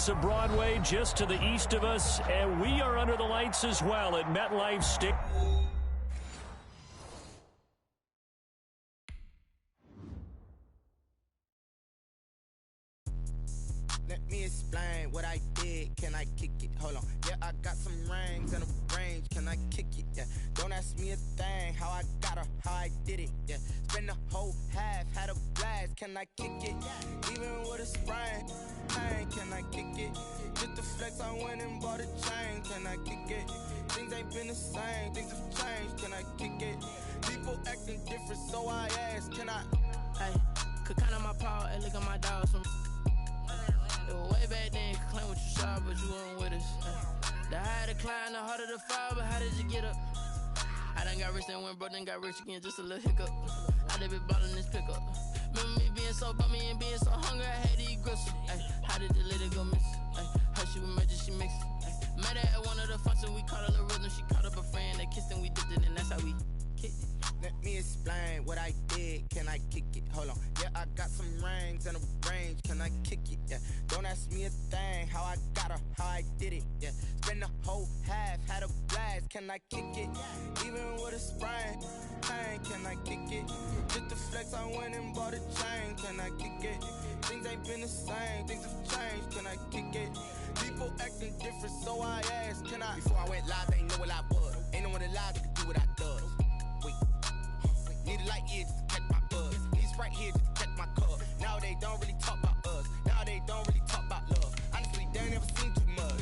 Lights of Broadway just to the east of us, and we are under the lights as well at MetLife Stadium. Let me explain what I did. Can I kick it? Hold on. Yeah, I got some rings and a range. Can I kick it? Yeah. Don't ask me a thing. How I got her, how I did it. Yeah. Spend the whole half, had a blast. Can I kick it? Even with a sprain. Pain, can I kick it? Just the flex, I went and bought a chain. Can I kick it? Things ain't been the same. Things have changed. Can I kick it? People acting different, so I ask. Can I? Hey, could count on my power and look at my dogs from. Way back then, you could claim what you saw, but you weren't with us. The higher the climb, the harder the fall, but how did you get up? I done got rich, then went broke, then got rich again, just a little hiccup. I done been ballin' this pickup. Remember me being so bummy and being so hungry, I had to eat gristle. How did the lady go miss? How she was magic, she mixed. Met her at one of the functions, we caught a little rhythm, she caught up a friend, they kissed and we dipped it, and that's how we kicked it. Let me explain what I did. Can I kick it? Hold on. Yeah, I got some rings and a range. Can I kick it? Yeah. Don't ask me a thing. How I got her, how I did it. Yeah. Spend the whole half, had a blast. Can I kick it? Even with a sprain. Pain, can I kick it? Just the flex, I went and bought a chain. Can I kick it? Things ain't been the same. Things have changed. Can I kick it? People acting different, so I ask. Can I? Before I went live, they ain't know what I was. Ain't no one alive that could do what I does. Wait. Need a light here just to catch my buzz. Need Sprite here just to catch my cup. Now they don't really talk about us. Now they don't really talk about love. Honestly, they ain't never seen too much.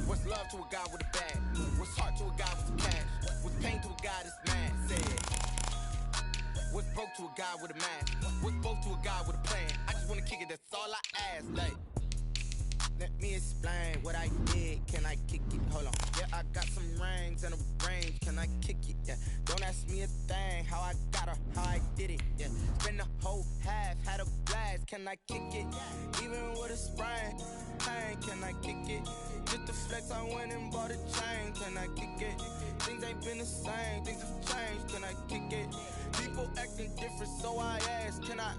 What's love to a guy with a bag? What's heart to a guy with some cash? What's pain to a guy that's mad? Said. What's broke to a guy with a mask? What's both to a guy with a plan? I just wanna kick it, that's all I ask. Like, let me explain what I did. Can I kick it? Hold on. Yeah, I got some rings and a range. Can I kick it? Yeah. Don't ask me a thing. How I got her, how I did it. Yeah. Spend the whole half, had a blast. Can I kick it? Even with a sprain. Pain, can I kick it? Just the flex, I went and bought a chain. Can I kick it? Things ain't been the same. Things have changed. Can I kick it? People acting different, so I ask. Can I?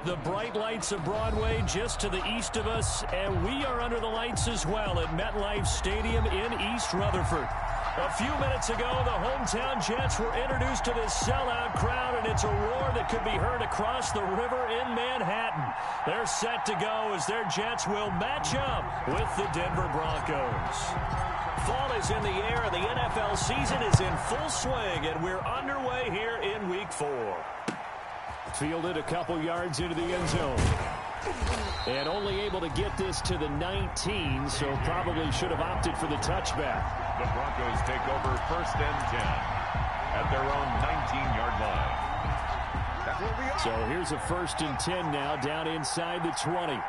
The bright lights of Broadway just to the east of us, and we are under the lights as well at MetLife Stadium in East Rutherford. A few minutes ago, the hometown Jets were introduced to this sellout crowd, and it's a roar that could be heard across the river in Manhattan. They're set to go as their Jets will match up with the Denver Broncos. Fall is in the air, and the NFL season is in full swing, and we're underway here in Week 4. Fielded a couple yards into the end zone. And only able to get this to the 19, so probably should have opted for the touchback. The Broncos take over 1st and 10 at their own 19-yard line. So here's a 1st and 10 now, down inside the 20.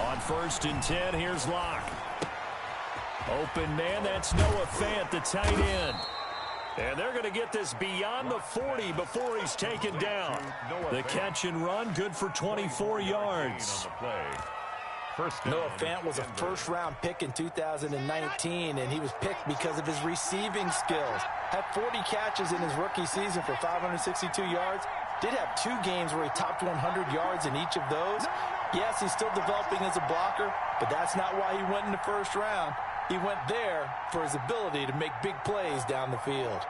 On 1st and 10, here's Locke. Open man, that's Noah Fant, the tight end. And they're going to get this beyond the 40 before he's taken down. The catch and run, good for 24 yards. Noah Fant was a first-round pick in 2019, and he was picked because of his receiving skills. Had 40 catches in his rookie season for 562 yards. Did have 2 games where he topped 100 yards in each of those. Yes, he's still developing as a blocker, but that's not why he went in the first round. He went there for his ability to make big plays down the field.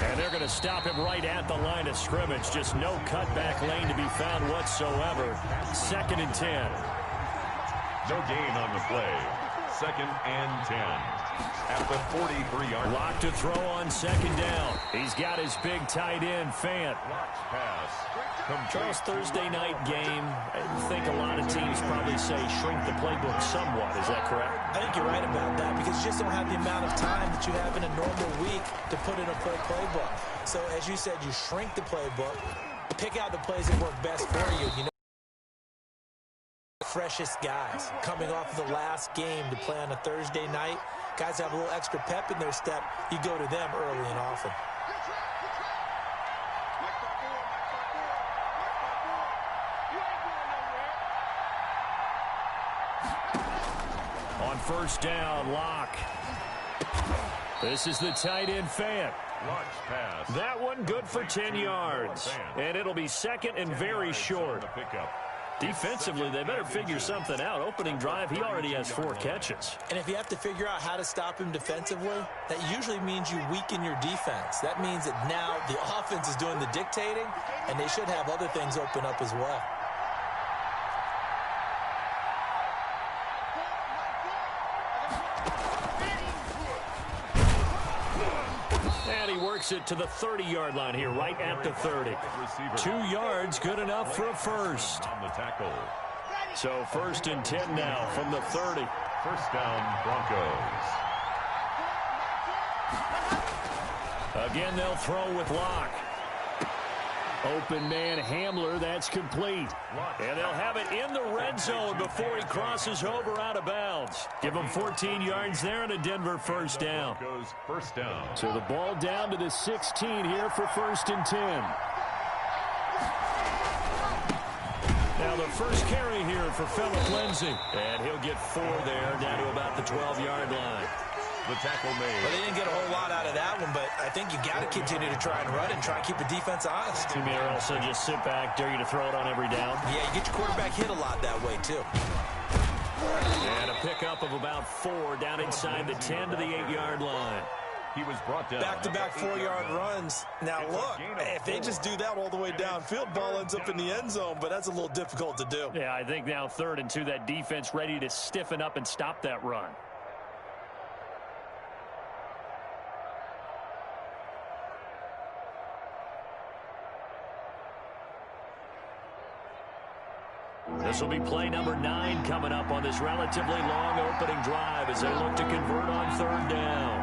And they're going to stop him right at the line of scrimmage. Just no cutback lane to be found whatsoever. 2nd and 10. No gain on the play. 2nd and 10. At the 43-yard line. Lock to throw on 2nd down. He's got his big tight end, Fant. Pass. Charles, Thursday night game, I think a lot of teams probably say shrink the playbook somewhat. Is that correct? I think you're right about that because you just don't have the amount of time that you have in a normal week to put in a full playbook. So as you said, you shrink the playbook. pick out the plays that work best for you. You know, freshest guys coming off of the last game to play on a Thursday night. Guys have a little extra pep in their step. You go to them early and often. On first down, Locke. This is the tight end Fant. Pass. That one good for 10 yards. And it'll be second and very short. Defensively, they better figure something out. Opening drive, he already has 4 catches. And if you have to figure out how to stop him defensively, that usually means you weaken your defense. That means that now the offense is doing the dictating, and they should have other things open up as well. It to the 30-yard line here, right at the 30. 2 yards, good enough for a first. So first and 10 now from the 30. First down, Broncos. Again, they'll throw with Locke. Open man Hamler, that's complete. And they'll have it in the red zone before he crosses over out of bounds. Give him 14 yards there and a Denver first down. First down. So the ball down to the 16 here for first and 10. Now the first carry here for Phillip Lindsay. And he'll get 4 there down to about the 12-yard line. The tackle made. Well, they didn't get a whole lot out of that one, but I think you got to continue to try and run and try and keep the defense honest. You may also just sit back, dare you to throw it on every down. Yeah, you get your quarterback hit a lot that way, too. And a pickup of about 4 down inside the 10 to the 8-yard line. He was brought down. Back-to-back 4-yard runs. Now, look, if they just do that all the way downfield, ball ends up in the end zone, but that's a little difficult to do. Yeah, I think now 3rd and 2, that defense ready to stiffen up and stop that run. This will be play number 9 coming up on this relatively long opening drive as they look to convert on 3rd down.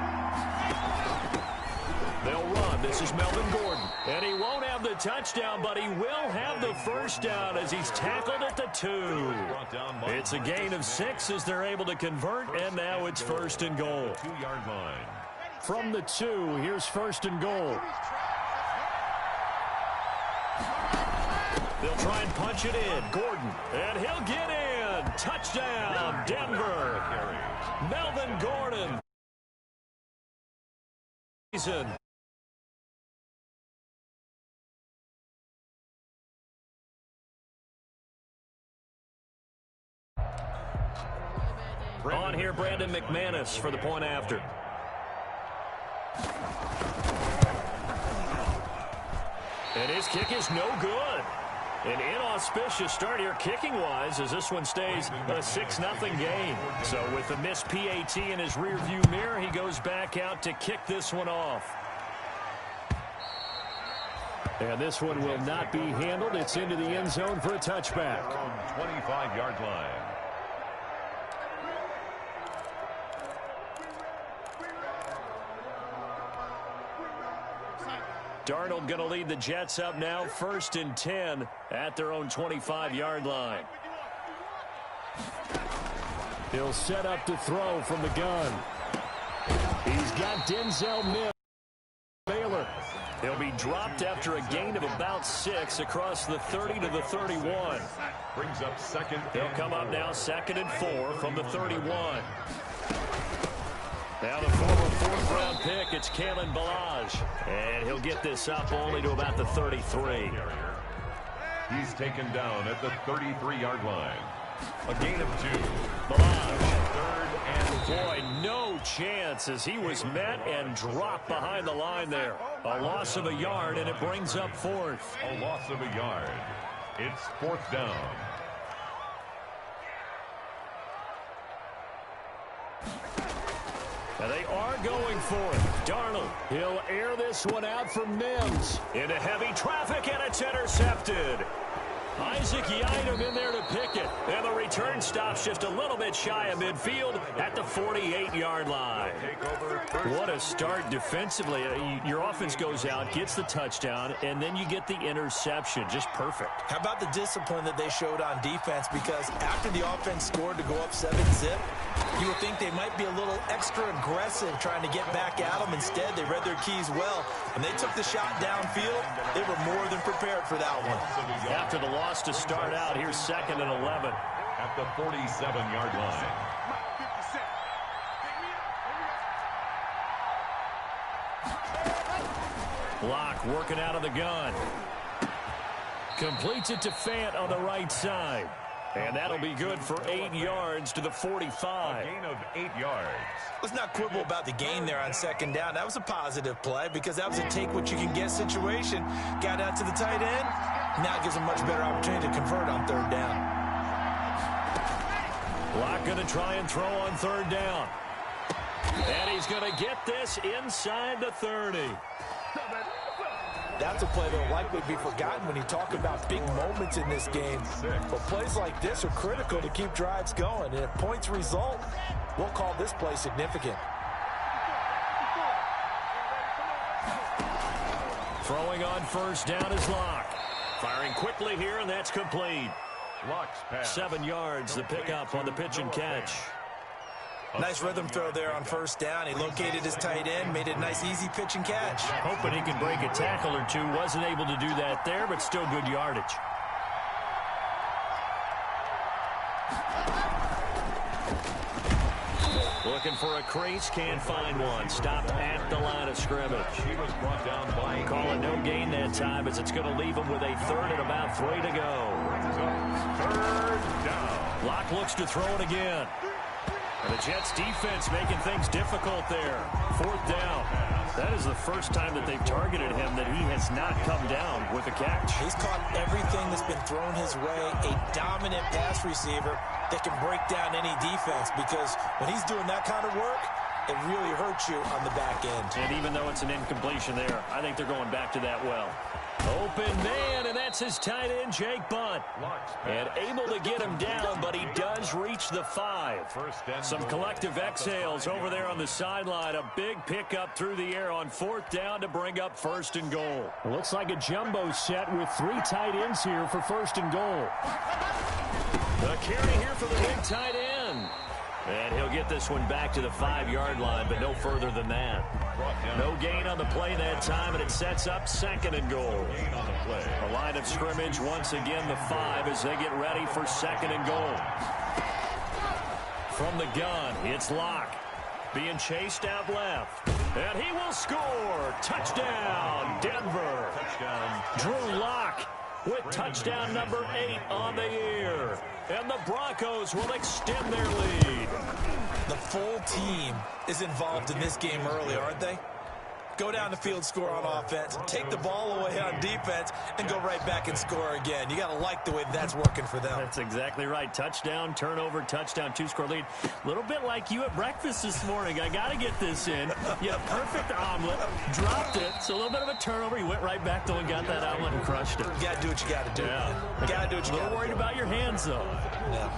They'll run. This is Melvin Gordon. And he won't have the touchdown, but he will have the first down as he's tackled at the 2. It's a gain of 6 as they're able to convert, and now it's 1st and goal. 2-yard line. From the 2, here's 1st and goal. They'll try and punch it in. Gordon. And he'll get in. Touchdown, Denver. Melvin Gordon. On here, Brandon McManus for the point after. And his kick is no good. An inauspicious start here kicking-wise as this one stays a 6-0 game. So with the missed PAT in his rearview mirror, he goes back out to kick this one off. And this one will not be handled. It's into the end zone for a touchback. 25-yard line. Darnold going to lead the Jets up now, 1st and 10 at their own 25-yard line. He'll set up to throw from the gun. He's got Denzel Mims. Baylor. He'll be dropped after a gain of about 6 across the 30 to the 31. Brings up 2nd. He'll come up now 2nd and 4 from the 31. Now the former 4th-round pick, it's Kalen Ballage. And he'll get this up only to about the 33. He's taken down at the 33-yard line. A gain of 2. Ballage. 3rd and 2. Boy, no chance as he was met and dropped behind the line there. A loss of a yard, and it brings up 4th. A loss of a yard. It's 4th down. And they are going for it. Darnold, he'll air this one out for Mims. Into heavy traffic, and it's intercepted. Isaac Yiadom in there to pick it. And the return stops just a little bit gets shy of midfield at the 48-yard line. What a start defensively. Your offense goes out, gets the touchdown, and then you get the interception. Just perfect. How about the discipline that they showed on defense? Because after the offense scored to go up 7-zip, you would think they might be a little extra aggressive trying to get back at them. Instead, they read their keys well. When they took the shot downfield, they were more than prepared for that one. After the loss to start out, here's 2nd and 11. At the 47-yard line. Locke working out of the gun. Completes it to Fant on the right side. And that'll be good for 8 yards to the 45. A gain of 8 yards. Let's not quibble about the gain there on 2nd down. That was a positive play because that was a take-what-you-can-get situation. Got out to the tight end. Now it gives them much better opportunity to convert on 3rd down. Locke going to try and throw on 3rd down. And he's going to get this inside the 30. That's a play that will likely be forgotten when you talk about big moments in this game. But plays like this are critical to keep drives going. And if points result, we'll call this play significant. Throwing on 1st down is Locke. Firing quickly here, and that's complete. 7 yards, the pickup on the pitch and catch. Nice rhythm throw there on 1st down. He located his tight end, made it a nice, easy pitch and catch. Hoping he can break a tackle or two. Wasn't able to do that there, but still good yardage. Looking for a crease, can't find one. Stopped at the line of scrimmage. He was brought down by Call it no gain that time, as it's going to leave him with a 3rd and about 3 to go. 3rd down. Locke looks to throw it again. And the Jets defense making things difficult there. 4th down. That is the first time that they've targeted him that he has not come down with a catch. He's caught everything that's been thrown his way. A dominant pass receiver that can break down any defense, because when he's doing that kind of work, it really hurts you on the back end. And even though it's an incompletion there, I think they're going back to that well. Open man, and that's his tight end, Jake Butt. And able to get him down, but he does reach the 5. Some collective exhales over there on the sideline. A big pickup through the air on 4th down to bring up 1st and goal. It looks like a jumbo set with 3 tight ends here for 1st and goal. The carry here for the big tight end. And he'll get this one back to the 5-yard line, but no further than that. No gain on the play that time, and it sets up 2nd and goal. A line of scrimmage, once again the 5 as they get ready for 2nd and goal. From the gun, it's Locke. Being chased out left. And he will score. Touchdown, Denver. Drew Locke with touchdown number 8 on the year. And the Broncos will extend their lead. The full team is involved in this game early, aren't they? Go down the field, score on offense, take the ball away on defense, and go right back and score again. You got to like the way that's working for them. That's exactly right. Touchdown, turnover, touchdown, 2-score lead. A little bit like you at breakfast this morning. I got to get this in. You had a perfect omelet, dropped it. So a little bit of a turnover. You went right back, though, and got that omelet and crushed it. You got to do what you got to do. Yeah. You got to do what you got to do. A little worried about your hands, though. Yeah.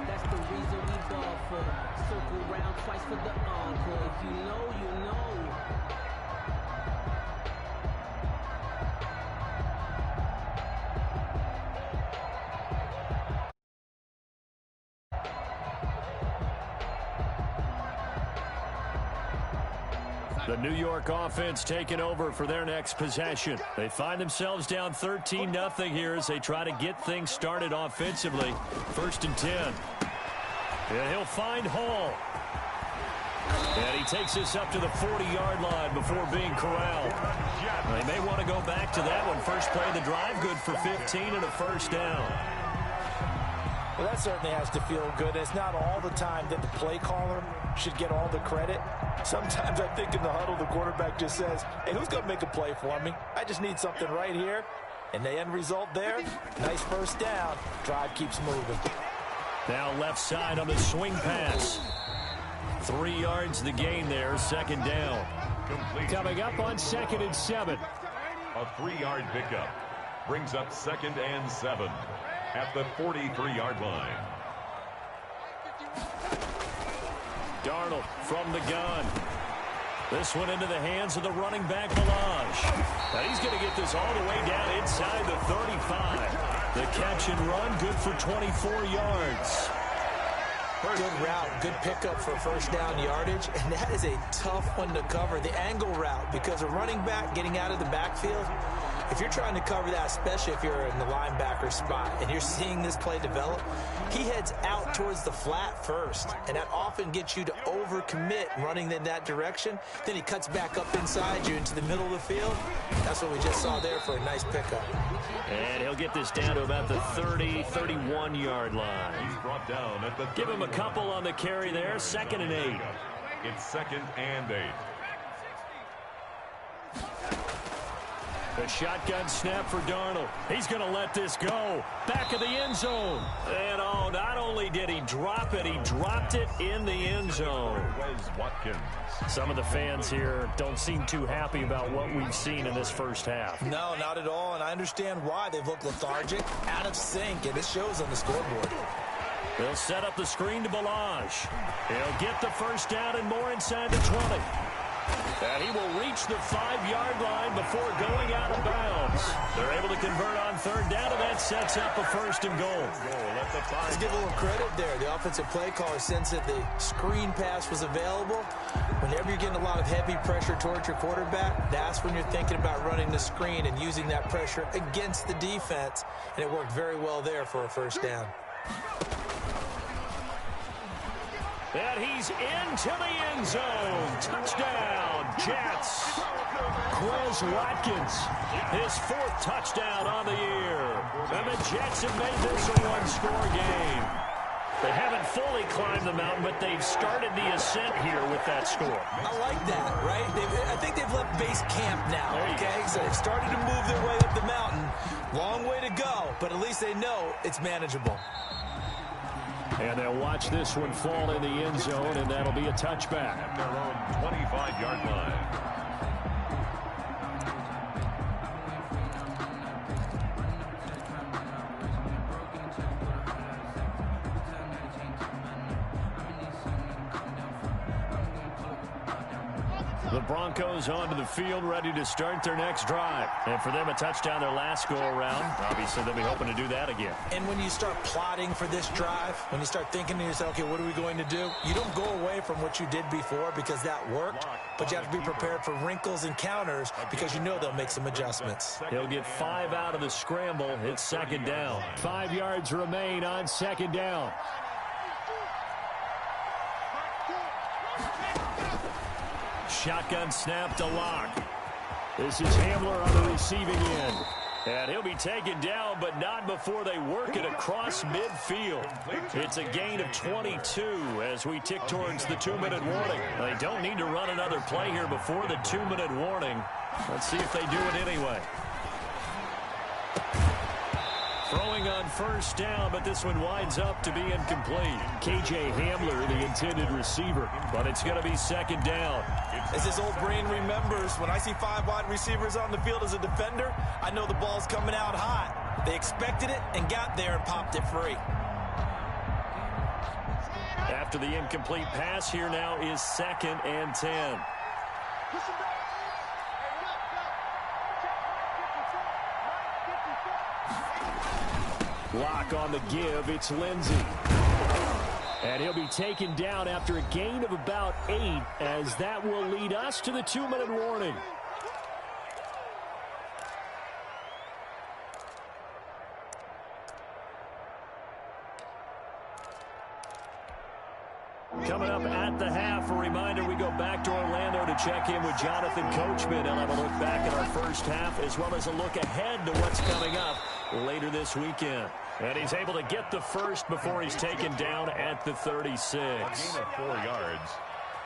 That's the reason we ball for. Circle round twice for the encore. If you know, you know. The New York offense taking over for their next possession. They find themselves down 13-0 here as they try to get things started offensively. 1st and 10. And he'll find Hall. And he takes this up to the 40-yard line before being corralled. They may want to go back to that one. First play of the drive, good for 15 and a 1st down. Well, that certainly has to feel good. It's not all the time that the play caller should get all the credit. Sometimes I think in the huddle, the quarterback just says, hey, who's going to make a play for me? I just need something right here. And the end result there, nice 1st down. Drive keeps moving. Now left side on the swing pass. 3 yards the gain there, 2nd down. Coming up on 2nd and 7. A 3-yard pickup brings up 2nd and 7. at the 43-yard line. Darnold from the gun. This one into the hands of the running back, Ballage. Now he's going to get this all the way down inside the 35. The catch and run, good for 24 yards. Good route, good pickup for first down yardage, and that is a tough one to cover, the angle route, because a running back getting out of the backfield, if you're trying to cover that, especially if you're in the linebacker spot and you're seeing this play develop, he heads out towards the flat first, and that often gets you to overcommit running in that direction. Then he cuts back up inside you into the middle of the field. That's what we just saw there for a nice pickup. And he'll get this down to about the 30, 31-yard line. He's brought down at the Give him a couple on the carry there, 2nd and 8. It's 2nd and 8. The shotgun snap for Darnold. He's going to let this go. Back of the end zone. And oh, not only did he drop it, he dropped it in the end zone. Wes Watkins. Some of the fans here don't seem too happy about what we've seen in this first half. No, not at all, and I understand why. They've looked lethargic, out of sync, and it shows on the scoreboard. They'll set up the screen to Ballage. He'll get the first down and more inside the 20. And he will reach the 5-yard line before going out of bounds. They're able to convert on 3rd down, and that sets up a 1st and goal. Let's give a little credit there. The offensive play caller sensed that the screen pass was available. Whenever you're getting a lot of heavy pressure towards your quarterback, that's when you're thinking about running the screen and using that pressure against the defense. And it worked very well there for a 1st down. And he's into the end zone. Touchdown, Jets. Wes Watkins, his 4th touchdown on the year. And the Jets have made this a one-score game. They haven't fully climbed the mountain, but they've started the ascent here with that score. I like that, right? I think they've left base camp now, okay? So they've started to move their way up the mountain. Long way to go, but at least they know it's manageable. And they'll watch this one fall in the end zone, and that'll be a touchback. At their own 25-yard line. The Broncos onto the field, ready to start their next drive. And for them, a touchdown their last go-around. Obviously, they'll be hoping to do that again. And when you start plotting for this drive, when you start thinking to yourself, okay, what are we going to do? You don't go away from what you did before because that worked, but you have to be prepared for wrinkles and counters because you know they'll make some adjustments. He'll get 5 out of the scramble. It's 2nd down. 5 yards remain on 2nd down. Shotgun snap to Locke. This is Hamler on the receiving end. And he'll be taken down, but not before they work it across midfield. It's a gain of 22 as we tick towards the 2-minute warning. They don't need to run another play here before the 2-minute warning. Let's see if they do it anyway. Throwing on 1st down, but this one winds up to be incomplete. KJ Hamler, the intended receiver, but it's going to be 2nd down. As his old brain remembers, when I see 5 wide receivers on the field as a defender, I know the ball's coming out hot. They expected it and got there and popped it free. After the incomplete pass, here now is 2nd and 10. Lock on the give. It's Lindsey. And he'll be taken down after a gain of about 8, as that will lead us to the 2-minute warning. Coming up at the half, a reminder, we go back to Orlando to check in with Jonathan Coachman. He'll have a look back at our first half, as well as a look ahead to what's coming up later this weekend. And he's able to get the first before he's taken down at the 36. A gain of 4 yards.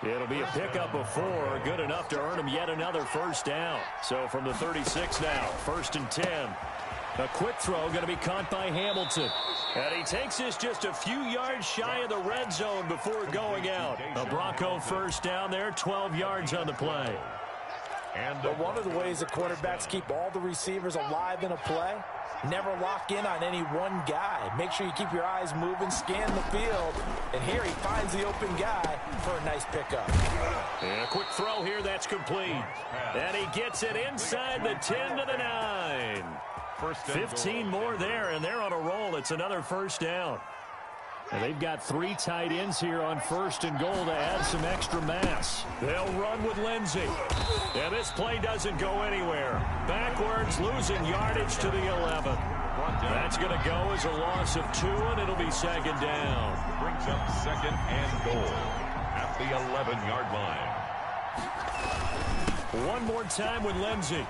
It'll be a pickup of 4, good enough to earn him yet another first down. So from the 36 now, 1st and 10. A quick throw going to be caught by Hamilton. And he takes this just a few yards shy of the red zone before going out. A Bronco first down there, 12 yards on the play. But one of the ways the quarterbacks keep all the receivers alive in a play, never lock in on any one guy. Make sure you keep your eyes moving, scan the field. And here he finds the open guy for a nice pickup. And a quick throw here, that's complete. And he gets it inside the 10 to the 9. 15 more there, and they're on a roll. It's another first down. And they've got 3 tight ends here on 1st and goal to add some extra mass. They'll run with Lindsey. And this play doesn't go anywhere. Backwards, losing yardage to the 11. That's going to go as a loss of 2, and it'll be second down. Brings up 2nd and goal at the 11-yard line. One more time with Lindsey.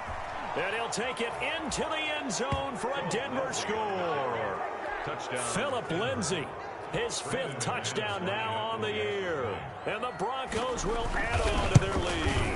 And he'll take it into the end zone for a Denver score. Touchdown. Philip Lindsey. His 5th touchdown now on the year. And the Broncos will add on to their lead.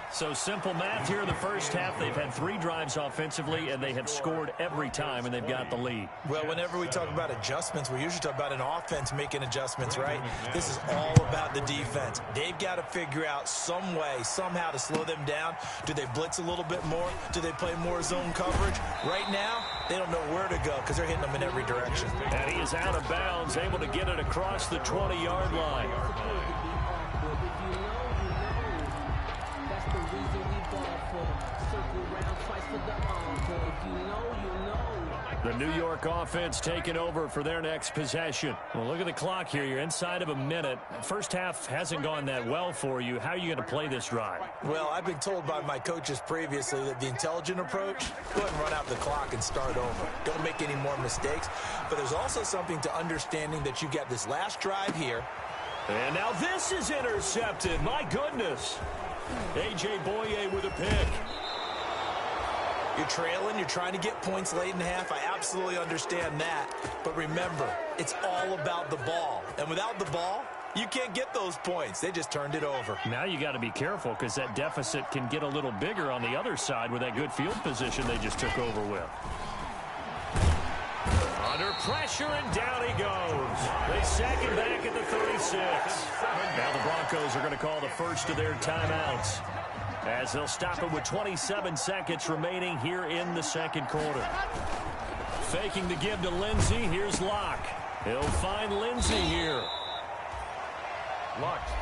So simple math here in the first half. They've had 3 drives offensively, and they have scored every time, and they've got the lead. Well, whenever we talk about adjustments, we usually talk about an offense making adjustments, right? This is all about the defense. They've got to figure out some way, somehow to slow them down. Do they blitz a little bit more? Do they play more zone coverage? Right now, they don't know where to go because they're hitting them in every direction. And he is out of bounds, able to get it across the 20-yard line. The New York offense taking over for their next possession. Well, look at the clock here. You're inside of a minute. First half hasn't gone that well for you. How are you going to play this drive? Well, I've been told by my coaches previously that the intelligent approach, go ahead and run out the clock and start over. Don't make any more mistakes. But there's also something to understanding that you got this last drive here. And now this is intercepted. My goodness. A.J. Boye with a pick. You're trailing, you're trying to get points late in half. I absolutely understand that. But remember, it's all about the ball. And without the ball, you can't get those points. They just turned it over. Now you got to be careful because that deficit can get a little bigger on the other side with that good field position they just took over with. Under pressure, and down he goes. They sack him back at the 36. Now the Broncos are going to call the first of their timeouts, as they'll stop it with 27 seconds remaining here in the second quarter. Faking the give to Lindsey. Here's Locke. He'll find Lindsey here.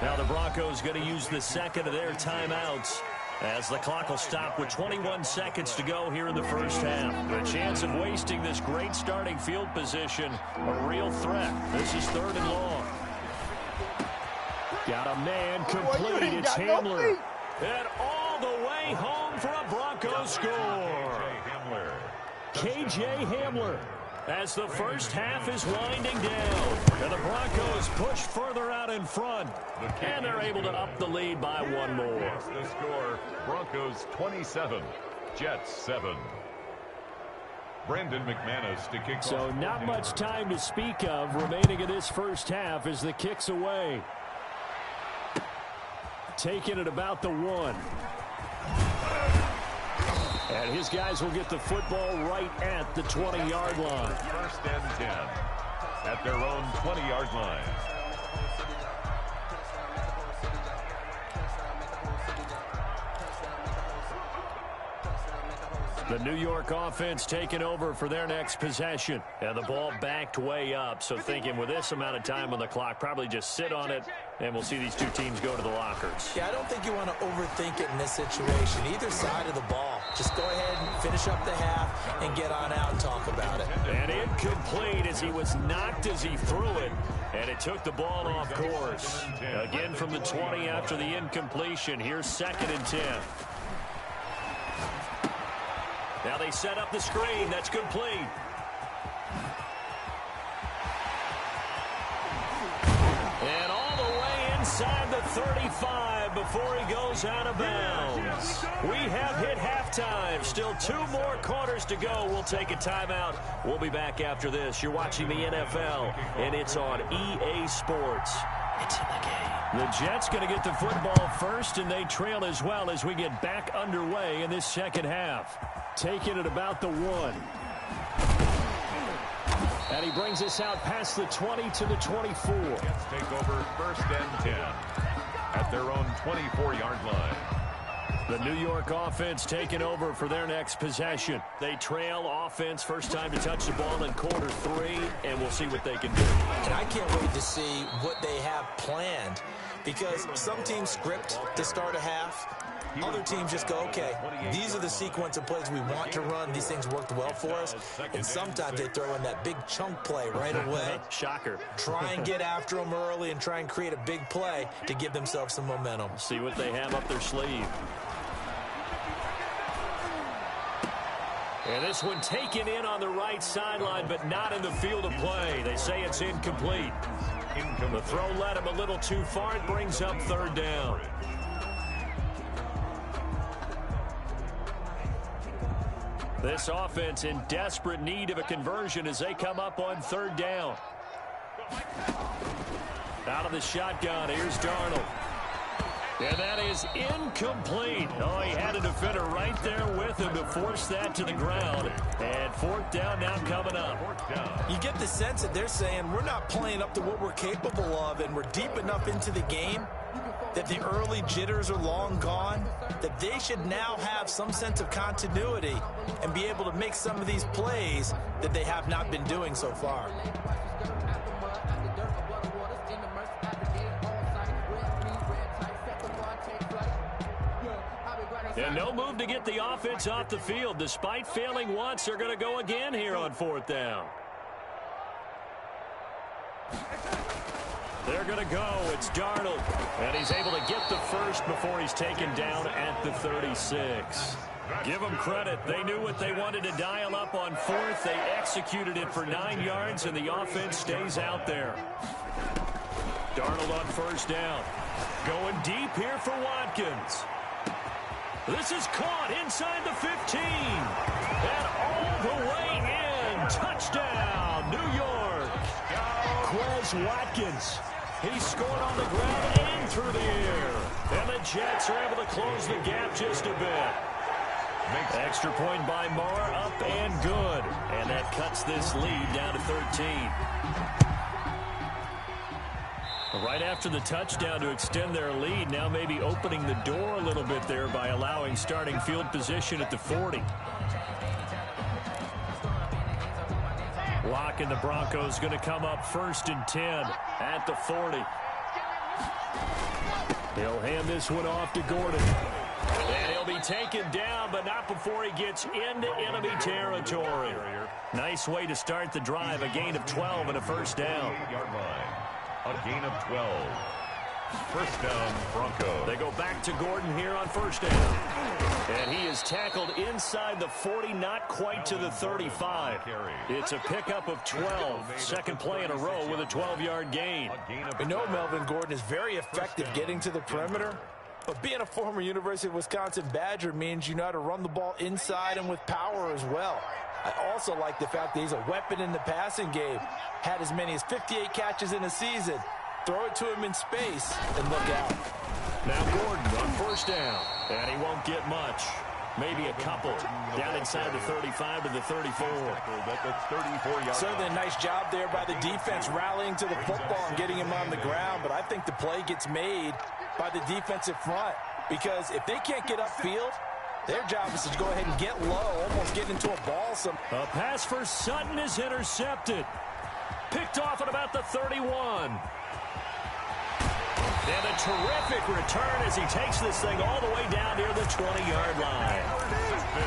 Now the Broncos going to use the second of their timeouts, as the clock will stop with 21 seconds to go here in the first half. The chance of wasting this great starting field position, a real threat. This is 3rd and long. Got a man complete. It's Hamler. And all the way home for a Broncos score. KJ Hamler, as the first half is winding down. And the Broncos push further out in front. And they're able to up the lead by 1 more. The score, Broncos 27, Jets 7. Brandon McManus to kick off. So not much time to speak of remaining in this first half as the kick's away. Taking it about the 1. And his guys will get the football right at the 20-yard line. 1st and 10 at their own 20-yard line. The New York offense taking over for their next possession. And the ball backed way up. So thinking with this amount of time on the clock, probably just sit on it, and we'll see these two teams go to the lockers. Yeah, I don't think you want to overthink it in this situation. Either side of the ball. Just go ahead and finish up the half and get on out and talk about it. And incomplete as he was knocked as he threw it. And it took the ball off course. Again from the 20 after the incompletion. Here's 2nd and 10. Now they set up the screen. That's complete. And all the way inside the 35 before he goes out of bounds. We have hit halftime. Still 2 more quarters to go. We'll take a timeout. We'll be back after this. You're watching the NFL, and it's on EA Sports. It's in the game. The Jets going to get the football first, and they trail as well as we get back underway in this second half. Taking it about the 1. And he brings us out past the 20 to the 24. Jets take over 1st and 10 at their own 24-yard line. The New York offense taking over for their next possession. They trail offense, first time to touch the ball in quarter 3, and we'll see what they can do. And I can't wait to see what they have planned, because some teams script to start a half. Other teams just go, okay, these are the sequence of plays we want to run. These things worked well for us. And sometimes they throw in that big chunk play right away. Shocker. Try and get after them early and try and create a big play to give themselves some momentum. See what they have up their sleeve. And this one taken in on the right sideline, but not in the field of play. They say it's incomplete. The throw led him a little too far. It brings up third down. This offense in desperate need of a conversion as they come up on third down. Out of the shotgun, here's Darnold. And that is incomplete. Oh, he had a defender right there with him to force that to the ground. And fourth down now coming up. You get the sense that they're saying we're not playing up to what we're capable of, and we're deep enough into the game that the early jitters are long gone, that they should now have some sense of continuity and be able to make some of these plays that they have not been doing so far. And no move to get the offense off the field. Despite failing once, they're going to go again here on fourth down. They're going to go. It's Darnold. And he's able to get the first before he's taken down at the 36. Give them credit. They knew what they wanted to dial up on fourth. They executed it for 9 yards, and the offense stays out there. Darnold on first down. Going deep here for Watkins. This is caught inside the 15. And all the way in. Touchdown, New York. Quez Watkins. He scored on the ground and through the air. And the Jets are able to close the gap just a bit. Extra point by Marr, up and good. And that cuts this lead down to 13. Right after the touchdown to extend their lead, now maybe opening the door a little bit there by allowing starting field position at the 40. Locke and the Broncos going to come up first and 10 at the 40. He'll hand this one off to Gordon. And he'll be taken down, but not before he gets into enemy territory. Nice way to start the drive, a gain of 12 and a first down. A gain of 12. First down, Broncos. They go back to Gordon here on first down. And he is tackled inside the 40, not quite to the 35. It's a pickup of 12. Second play in a row with a 12-yard gain. We know Melvin Gordon is very effective getting to the perimeter, but being a former University of Wisconsin Badger means you know how to run the ball inside and with power as well. I also like the fact that he's a weapon in the passing game. Had as many as 58 catches in a season. Throw it to him in space and look out. Now Gordon on first down. And he won't get much. Maybe a couple. Down inside the 35 to the 34. Certainly a nice job there by the defense rallying to the football and getting him on the ground. But I think the play gets made by the defensive front. Because if they can't get upfield, their job is to go ahead and get low, almost get into a ball. A pass for Sutton is intercepted. Picked off at about the 31. And a terrific return as he takes this thing all the way down near the 20-yard line.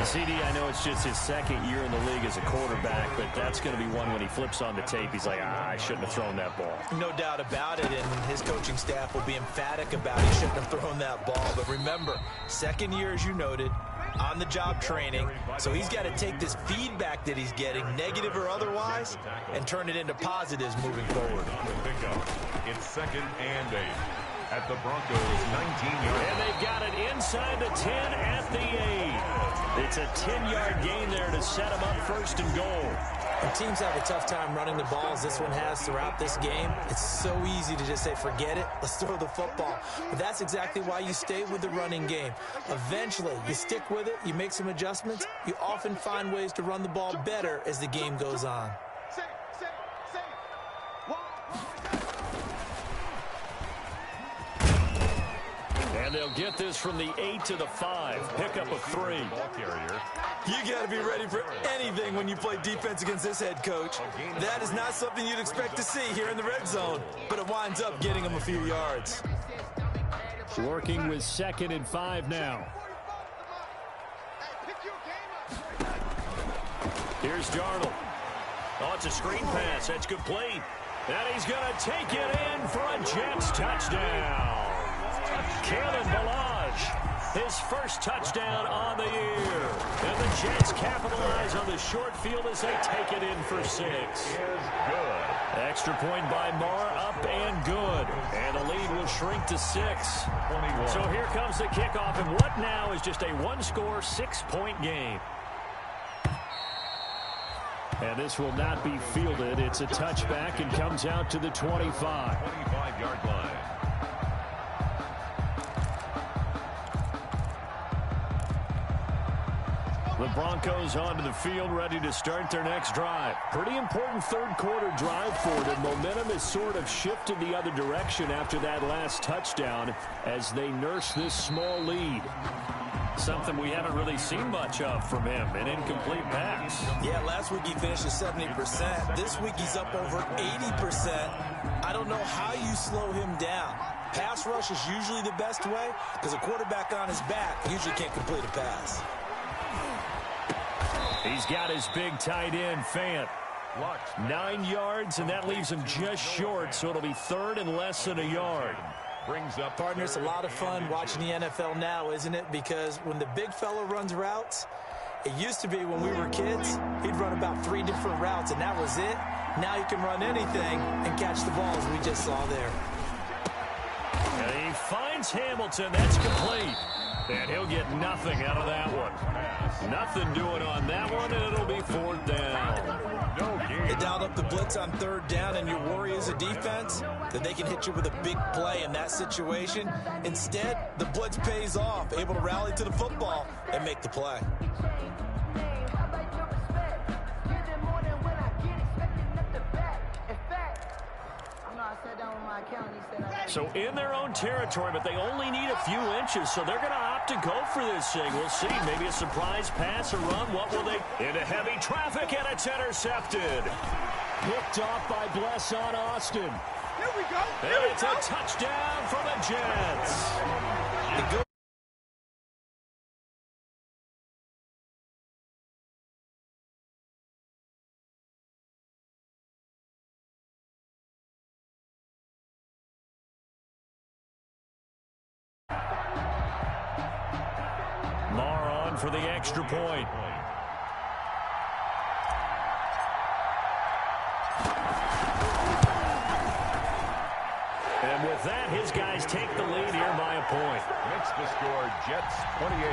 CD, I know it's just his second year in the league as a quarterback, but that's going to be one when he flips on the tape. He's like, I shouldn't have thrown that ball. No doubt about it, and his coaching staff will be emphatic about he shouldn't have thrown that ball. But remember, second year, as you noted, on-the-job training, so he's got to take this feedback that he's getting, negative or otherwise, and turn it into positives moving forward. It's second and 8 at the Broncos' 19-yard. And they've got it inside the 10 at the 8. It's a 10-yard gain there to set them up first and goal. When teams have a tough time running the ball, as this one has throughout this game, it's so easy to just say, forget it, let's throw the football. But that's exactly why you stay with the running game. Eventually, you stick with it, you make some adjustments, you often find ways to run the ball better as the game goes on. And And they'll get this from the 8 to the 5. Pickup of 3. You got to be ready for anything when you play defense against this head coach. That is not something you'd expect to see here in the red zone, but it winds up getting him a few yards. Working with 2nd and 5 now. Here's Darnold. Oh, it's a screen pass. That's complete. And he's going to take it in for a Jets touchdown. Kalen Ballage, his first touchdown on the year. And the Jets capitalize on the short field as they take it in for 6. Extra point by Mara, up and good. And the lead will shrink to 6. So here comes the kickoff, and what now is just a one-score, 6-point game. And this will not be fielded. It's a touchback and comes out to the 25. 25-yard line. The Broncos onto the field, ready to start their next drive. Pretty important third-quarter drive for them. Momentum has sort of shifted the other direction after that last touchdown as they nurse this small lead. Something we haven't really seen much of from him, an incomplete pass. Yeah, last week he finished at 70%. This week he's up over 80%. I don't know how you slow him down. Pass rush is usually the best way because a quarterback on his back usually can't complete a pass. He's got his big tight end, Fant. 9 yards, and that leaves him just short, so it'll be 3rd and less than a yard. Brings up Partner, it's a lot of fun watching the NFL now, isn't it? Because when the big fella runs routes, it used to be when we were kids, he'd run about 3 different routes, and that was it. Now you can run anything and catch the balls we just saw there. And he finds Hamilton. That's complete. And he'll get nothing out of that one. Nothing doing on that one, and it'll be 4th down. They dialed up the blitz on 3rd down, and your worry as a defense that they can hit you with a big play in that situation. Instead, the blitz pays off, able to rally to the football and make the play. So in their own territory, but they only need a few inches, so they're going to opt to go for this thing. We'll see. Maybe a surprise pass or run. What will they? Into heavy traffic, and it's intercepted. Picked off by Bless on Austin. Here we go. And it's a touchdown for the Jets. For the extra point. And with that, his guys take the lead here by a point. Makes the score Jets 28,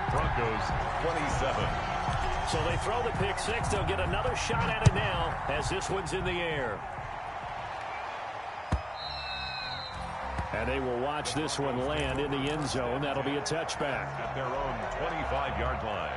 Broncos 27. So they throw the pick 6. They'll get another shot at it now as this one's in the air. And they will watch this one land in the end zone. That'll be a touchback. At their own 25-yard line.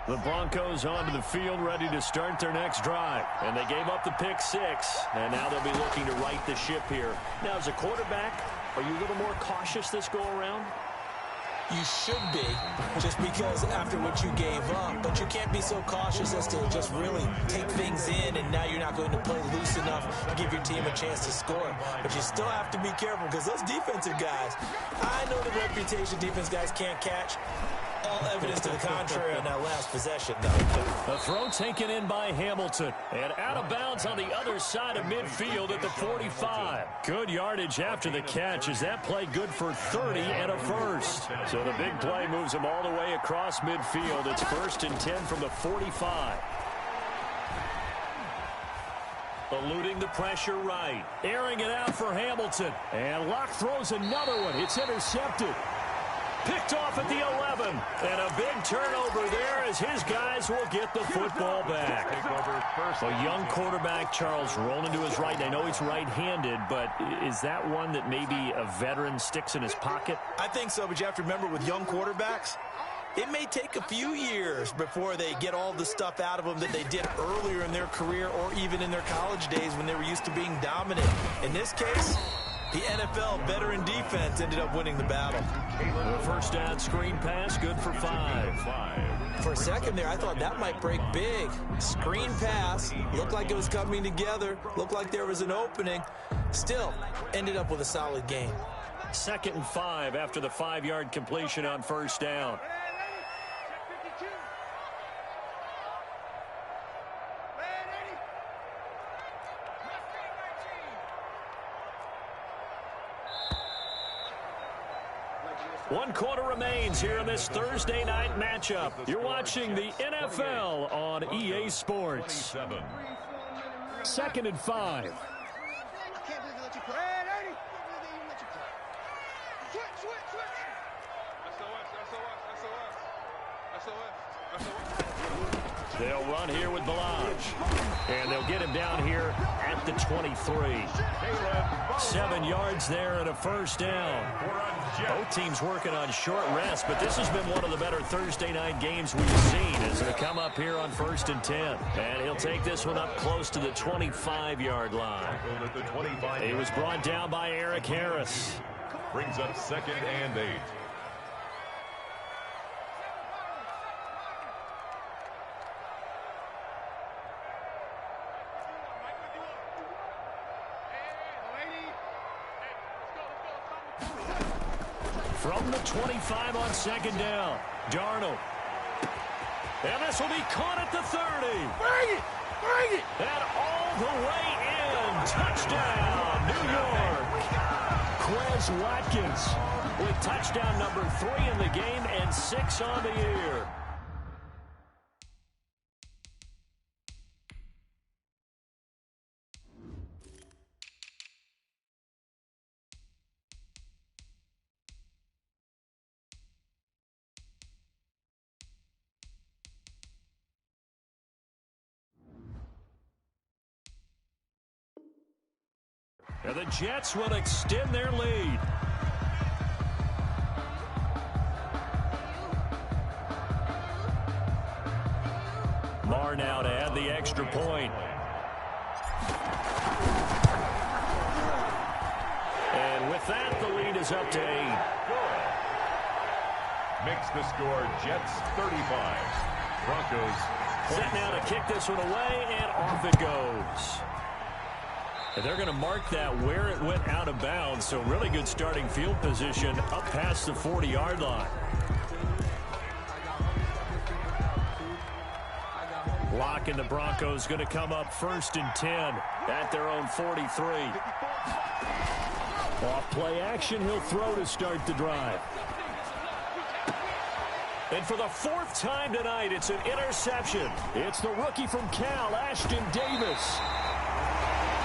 The Broncos onto the field, ready to start their next drive. And they gave up the pick 6, and now they'll be looking to right the ship here. Now, as a quarterback, are you a little more cautious this go-around? You should be, just because after what you gave up. But you can't be so cautious as to just really take things in, and now you're not going to play loose enough to give your team a chance to score. But you still have to be careful, because those defensive guys, I know the reputation defense guys can't catch. All evidence to the contrary on that last possession, though. A throw taken in by Hamilton. And out of bounds on the other side of midfield at the 45. Good yardage after the catch. Is that play good for 30 and a first? So the big play moves him all the way across midfield. It's 1st and 10 from the 45. Eluding the pressure right. Airing it out for Hamilton. And Locke throws another one. It's intercepted. picked off at the 11. And a big turnover there as his guys will get the football back. A young quarterback, Charles, rolling to his right. I know he's right-handed, but is that one that maybe a veteran sticks in his pocket? I think so, but you have to remember with young quarterbacks, it may take a few years before they get all the stuff out of them that they did earlier in their career or even in their college days when they were used to being dominant. In this case, the NFL veteran defense ended up winning the battle. The first down screen pass, good for 5. For a second there, I thought that might break big. Screen pass, looked like it was coming together, looked like there was an opening. Still, ended up with a solid gain. 2nd and 5 after the 5-yard completion on first down. One quarter remains here in this Thursday night matchup. You're watching the NFL on EA Sports. 2nd and 5. They'll run here with Balaj. And they'll get him down here at the 23. 7 yards there and a first down. Both teams working on short rest, but this has been one of the better Thursday night games we've seen as they come up here on 1st and 10. And he'll take this one up close to the 25-yard line. He was brought down by Eric Harris. Brings up 2nd and 8. From the 25 on 2nd down, Darnold. And this will be caught at the 30. Bring it! Bring it! And all the way in. Touchdown, New York. Quez Watkins with touchdown number 3 in the game and 6 on the year. And the Jets will extend their lead. Marr now to add the extra point. And with that, the lead is up to 8. Makes the score Jets 35. Broncos 25. Set now to kick this one away, and off it goes. And they're going to mark that where it went out of bounds, so really good starting field position up past the 40-yard line. Lock and the Broncos going to come up 1st and 10 at their own 43. Off play action, he'll throw to start the drive. And for the 4th time tonight, it's an interception. It's the rookie from Cal, Ashton Davis.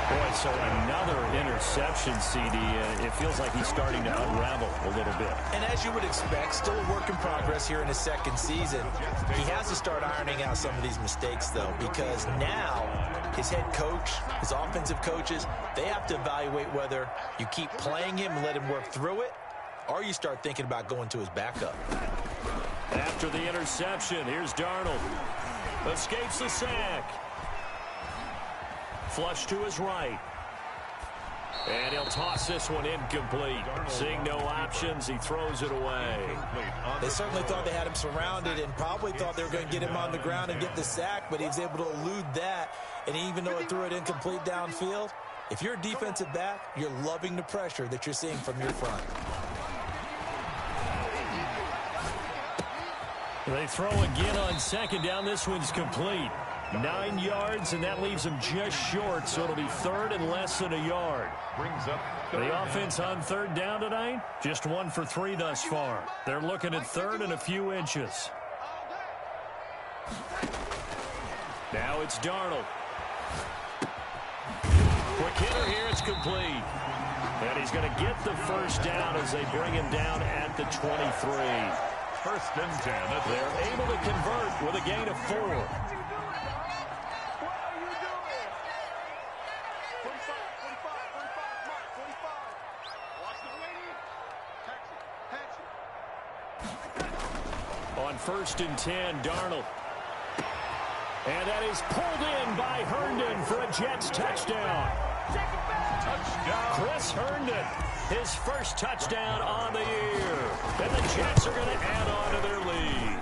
Boy, so another interception, CD. It feels like he's starting to unravel a little bit. And as you would expect, still a work in progress here in his 2nd season. He has to start ironing out some of these mistakes, though, because now his head coach, his offensive coaches, they have to evaluate whether you keep playing him and let him work through it, or you start thinking about going to his backup. After the interception, here's Darnold. Escapes the sack. Flush to his right. And he'll toss this one incomplete. Seeing no options, he throws it away. They certainly thought they had him surrounded and probably thought they were going to get him on the ground and get the sack, but he was able to elude that. And even though it threw it incomplete downfield, if you're a defensive back, you're loving the pressure that you're seeing from your front. They throw again on 2nd down. This one's complete. 9 yards, and that leaves them just short, so it'll be 3rd and less than a yard. Brings up the offense on 3rd down tonight, just 1 for 3 thus far. They're looking at 3rd and a few inches. Now it's Darnold. Quick hitter here, it's complete. And he's going to get the first down as they bring him down at the 23. First and 10. They're able to convert with a gain of 4. On first and 10, Darnold. And that is pulled in by Herndon for a Jets touchdown. Touchdown. Chris Herndon, his first touchdown on the year. And the Jets are going to add on to their lead.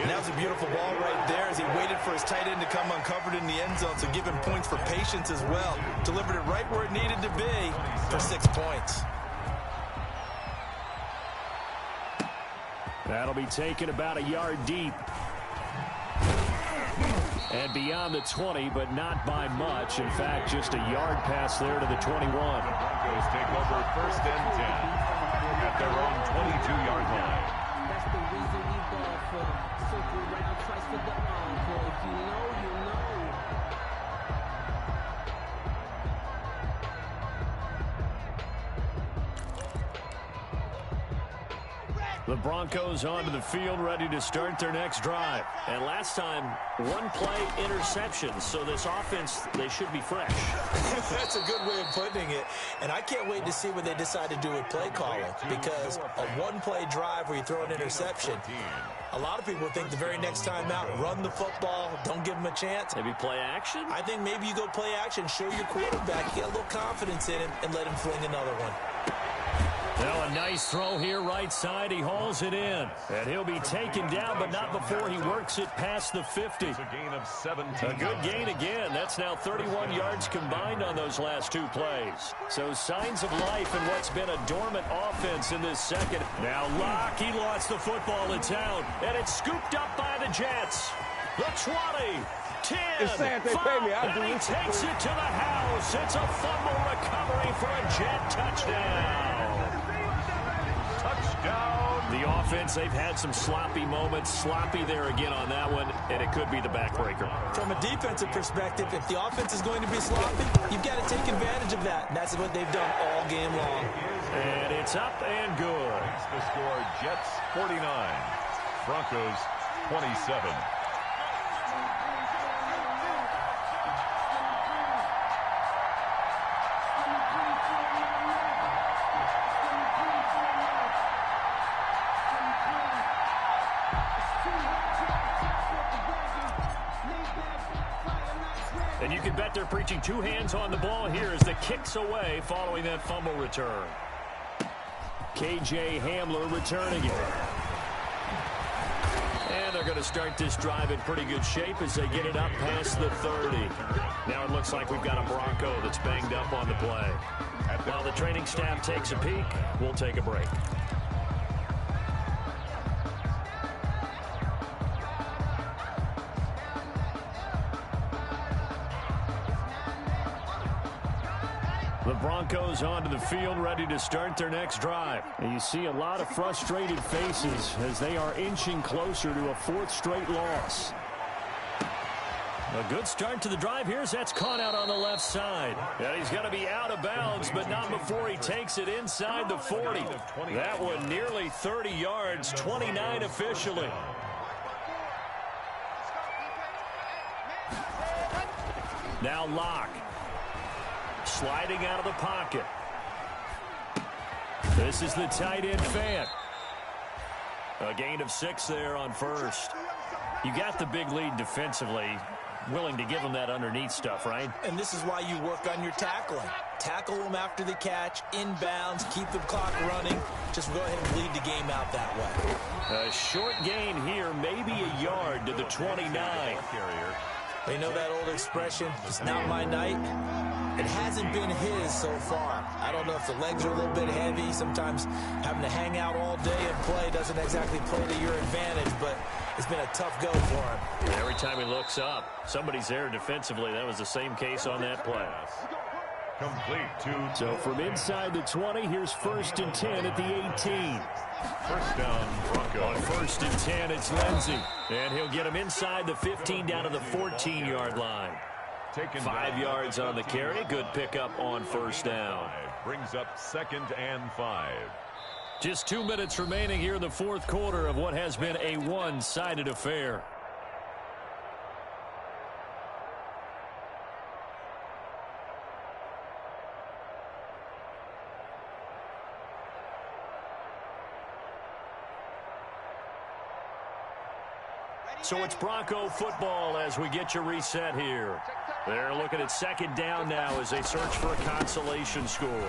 And that was a beautiful ball right there as he waited for his tight end to come uncovered in the end zone, so give him points for patience as well. Delivered it right where it needed to be for 6 points. That'll be taken about a yard deep. And beyond the 20, but not by much. In fact, just a yard pass there to the 21. The Broncos take over first and 10 at their own 22-yard line. That's the reason we ball for. Circle round twice for the encore. If you know, you know. The Broncos onto the field, ready to start their next drive. And last time, one play interception. So this offense, they should be fresh. That's a good way of putting it. And I can't wait to see what they decide to do with play calling. Because a one-play drive where you throw an interception, a lot of people think the very next time out, run the football, don't give them a chance. Maybe play action? I think maybe you go play action, show your quarterback, get a little confidence in him, and let him fling another one. Now a nice throw here right side. He hauls it in. And he'll be taken down, but not before he works it past the 50. It's a gain of 17. A good gain again. That's now 31 yards combined on those last 2 plays. So signs of life in what's been a dormant offense in this second. Now Locke, he lost the football. It's out. And it's scooped up by the Jets. The 20. 10, It's sad they pay me. I do and he this. takes it to the house. It's a fumble recovery for a Jet touchdown. Touchdown. The offense, they've had some sloppy moments. Sloppy there again on that one, and it could be the backbreaker. From a defensive perspective, if the offense is going to be sloppy, you've got to take advantage of that. And that's what they've done all game long. And it's up and good. That's the score. Jets 49. Broncos 27. And you can bet they're preaching 2 hands on the ball here as the kick's away following that fumble return. KJ Hamler returning it. And they're going to start this drive in pretty good shape as they get it up past the 30. Now it looks like we've got a Bronco that's banged up on the play. While the training staff takes a peek, we'll take a break. The Broncos onto the field, ready to start their next drive. And you see a lot of frustrated faces as they are inching closer to a 4th straight loss. A good start to the drive. That's caught out on the left side. And he's going to be out of bounds, but not before he takes it inside the 40. That one nearly 30 yards, 29 officially. Now Locke. Sliding out of the pocket. This is the tight end Fant. A gain of 6 there on first. You got the big lead defensively. Willing to give them that underneath stuff, right? And this is why you work on your tackling. Tackle them after the catch, inbounds, keep the clock running. Just go ahead and bleed the game out that way. A short gain here, maybe a yard to the 29. They know that old expression, it's not my night. It hasn't been his so far. I don't know if the legs are a little bit heavy. Sometimes having to hang out all day and play doesn't exactly play to your advantage, but it's been a tough go for him. Every time he looks up, somebody's there defensively. That was the same case on that play. Complete to... So from inside the 20, here's first and 10 at the 18. First down, Broncos. On first and 10, it's Lindsey. And he'll get him inside the 15 down to the 14-yard line. 5 yards on the carry. Good pickup on first down. Brings up 2nd and 5. Just 2 minutes remaining here in the fourth quarter of what has been a one-sided affair. So it's Bronco football as we get you reset here. They're looking at 2nd down now as they search for a consolation score.